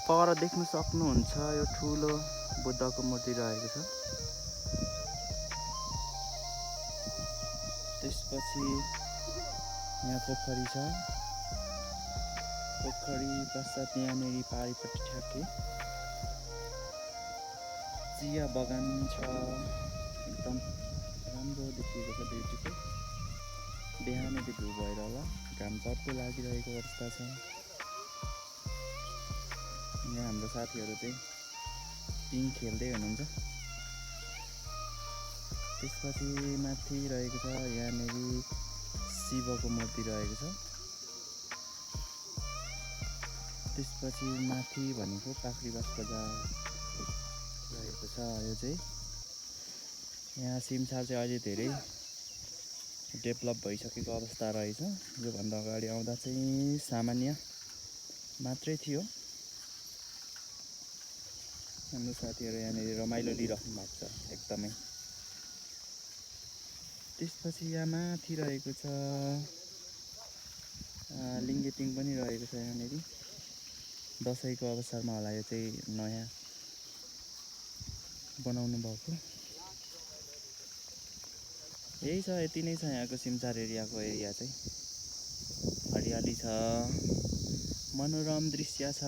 पर देख्न सक्नुहुन्छ यो ठुलो बुद्धको मूर्ति रहेको छ। त्यसपछि यहाँ पोखरी छ। पोखरी पश्चात यहाँनिर पारिपट्टि ठ्याक्कै चिया बगान छ। एकदम राम्रो देखिएको छ, ब्युटिफुल। बिहानै भ्यू भएर होला, घाम चर्को लागिरहेको अवस्था छ। यहाँ हाम्रो साथीहरू चाहिँ पिङ खेल्दै हुनुहुन्छ। त्यसपछि माथि रहेको छ, यहाँनिर शिवको मूर्ति रहेको छ। त्यसपछि माथि भनेको पाख्रीबास बजार रहेको छ। यो चाहिँ यहाँ सिमसार चाहिँ अहिले धेरै डेभलप भइसकेको अवस्था रहेछ। योभन्दा अगाडि आउँदा चाहिँ सामान्य मात्रै थियो। हाम्रो साथीहरू यहाँनिर रमाइलो लिइराख्नु भएको छ एकदमै। त्यसपछि यहाँ माथि रहेको छ लिङ्गेपिङ पनि रहेको छ। यहाँनिर दसैँको अवसरमा होला, यो चाहिँ नयाँ बनाउनु भएको। यही छ, यति नै छ यहाँको सिमसार एरियाको एरिया चाहिँ। हरियाली छ, मनोरम दृश्य छ।